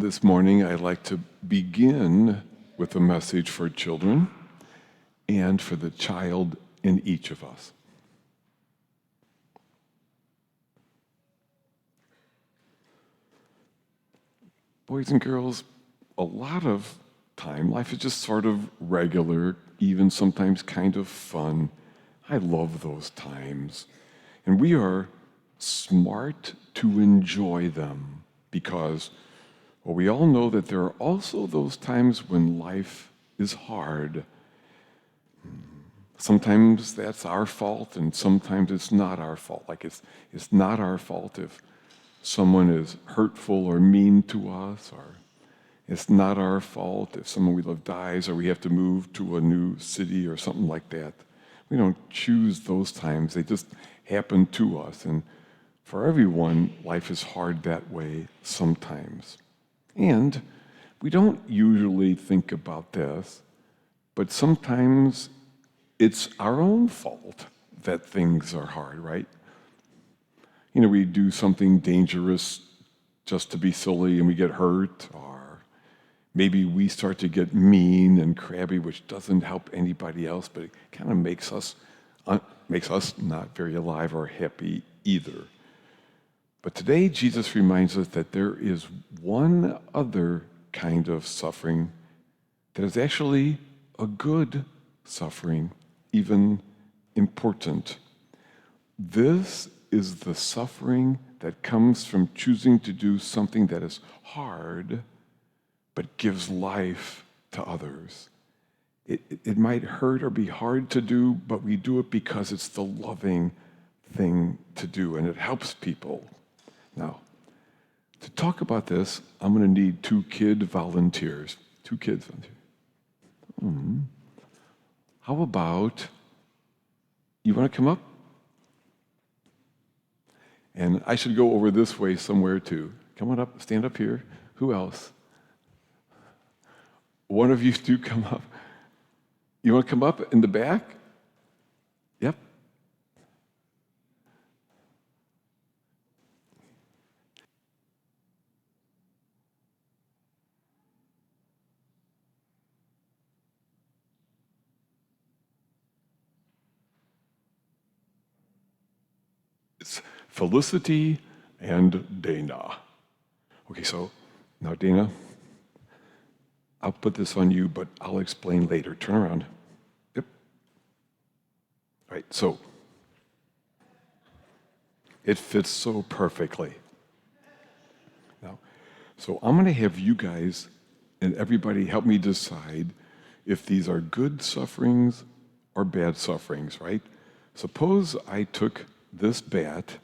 This morning, I'd like to begin with a message for children and for the child in each of us. Boys and girls, a lot of time, life is just sort of regular, even sometimes kind of fun. I love those times. And we are smart to enjoy them because, well, we all know that there are also those times when life is hard. Sometimes that's our fault, and sometimes it's not our fault. Like it's not our fault if someone is hurtful or mean to us, or it's not our fault if someone we love dies or we have to move to a new city or something like that. We don't choose those times. They just happen to us. And for everyone, life is hard that way sometimes. And we don't usually think about this, but sometimes it's our own fault that things are hard, right? You know, we do something dangerous just to be silly and we get hurt, or maybe we start to get mean and crabby, which doesn't help anybody else, but it kind of makes us not very alive or happy either. But today, Jesus reminds us that there is one other kind of suffering that is actually a good suffering, even important. This is the suffering that comes from choosing to do something that is hard, but gives life to others. It might hurt or be hard to do, but we do it because it's the loving thing to do, and it helps people. Now, to talk about this, I'm going to need two kids volunteers. How about, you want to come up? And I should go over this way somewhere too. Come on up, stand up here. Who else? One of you two come up. You want to come up in the back? Yep. It's Felicity and Dana. Okay, so now Dana, I'll put this on you, but I'll explain later. Turn around. Yep. All right, so it fits so perfectly. Now, so I'm going to have you guys and everybody help me decide if these are good sufferings or bad sufferings, right? Suppose I took this bat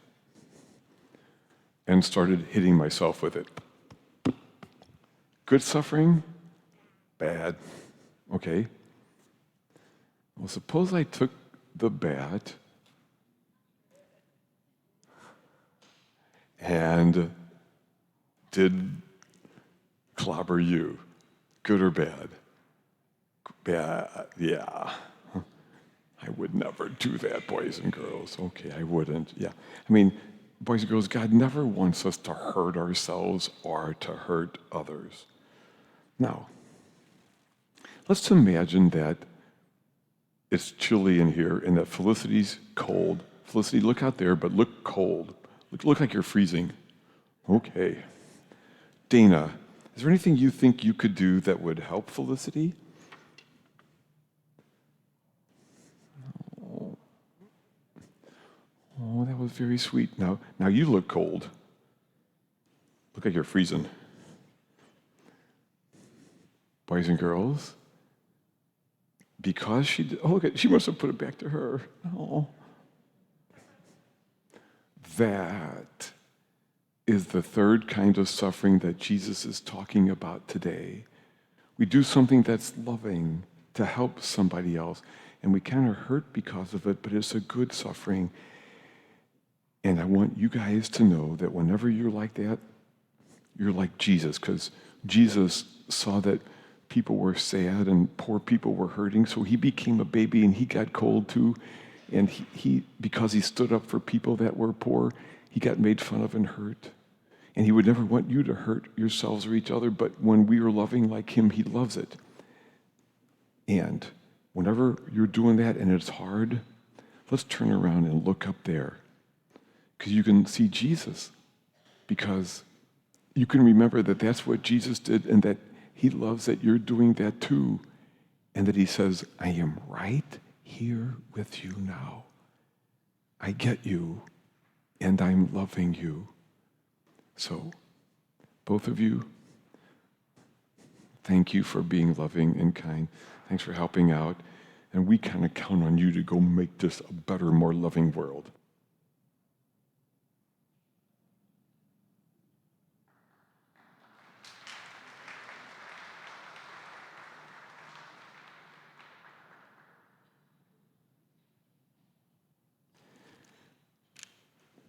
and started hitting myself with it. Good suffering? Bad. Okay. Well, suppose I took the bat and did clobber you. Good or bad? Bad, yeah. I would never do that, boys and girls. Okay, I wouldn't, yeah. I mean, boys and girls, God never wants us to hurt ourselves or to hurt others. Now, let's imagine that it's chilly in here and that Felicity's cold. Felicity, look out there, but look cold. Look like you're freezing. Okay. Dana, is there anything you think you could do that would help Felicity? Oh, that was very sweet. Now you look cold. Look like you're freezing. Boys and girls, because she must have put it back to her. Oh. That is the third kind of suffering that Jesus is talking about today. We do something that's loving to help somebody else, and we kind of hurt because of it, but it's a good suffering. And I want you guys to know that whenever you're like that, you're like Jesus, because Jesus saw that people were sad and poor people were hurting, so he became a baby and he got cold too. And he because he stood up for people that were poor, he got made fun of and hurt. And he would never want you to hurt yourselves or each other, but when we are loving like him, he loves it. And whenever you're doing that and it's hard, let's turn around and look up there. Because you can see Jesus. Because you can remember that that's what Jesus did and that he loves that you're doing that too. And that he says, I am right here with you now. I get you, and I'm loving you. So, both of you, thank you for being loving and kind. Thanks for helping out. And we kind of count on you to go make this a better, more loving world.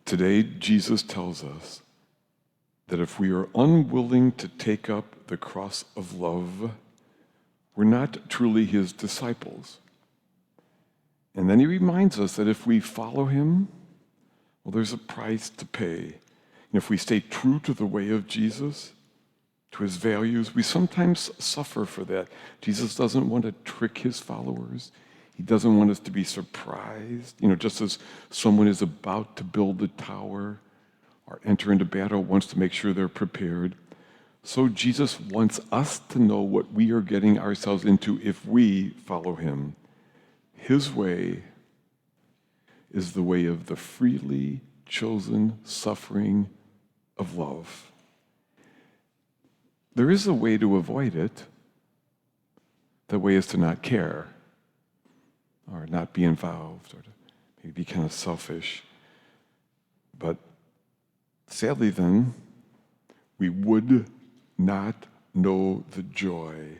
Today, Jesus tells us that if we are unwilling to take up the cross of love, we're not truly his disciples. And then he reminds us that if we follow him, well, there's a price to pay. And if we stay true to the way of Jesus, to his values, we sometimes suffer for that. Jesus doesn't want to trick his followers. He doesn't want us to be surprised. Just as someone is about to build a tower or enter into battle, wants to make sure they're prepared. So Jesus wants us to know what we are getting ourselves into if we follow him. His way is the way of the freely chosen suffering of love. There is a way to avoid it. The way is to not care, or not be involved, or to maybe be kind of selfish. But sadly then, we would not know the joy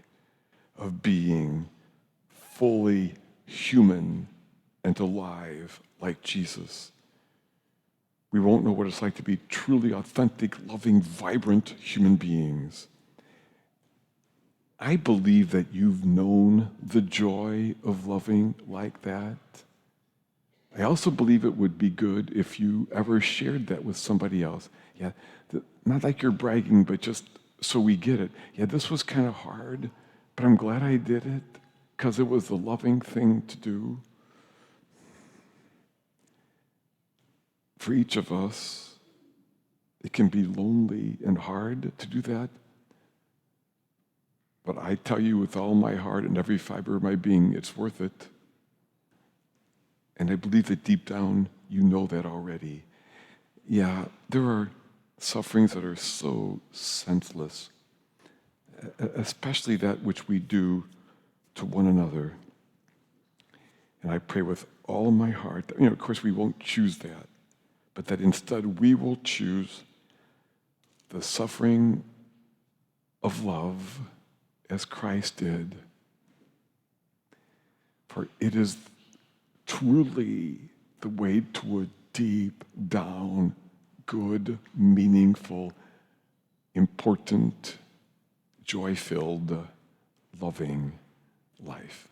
of being fully human and alive like Jesus. We won't know what it's like to be truly authentic, loving, vibrant human beings. I believe that you've known the joy of loving like that. I also believe it would be good if you ever shared that with somebody else. Yeah, not like you're bragging, but just so we get it. Yeah, this was kind of hard, but I'm glad I did it because it was the loving thing to do. For each of us, it can be lonely and hard to do that. But I tell you with all my heart and every fiber of my being, it's worth it. And I believe that deep down, you know that already. Yeah, there are sufferings that are so senseless, especially that which we do to one another. And I pray with all my heart that, of course, we won't choose that, but that instead we will choose the suffering of love as Christ did. For it is truly the way to a deep down, good, meaningful, important, joy-filled, loving life.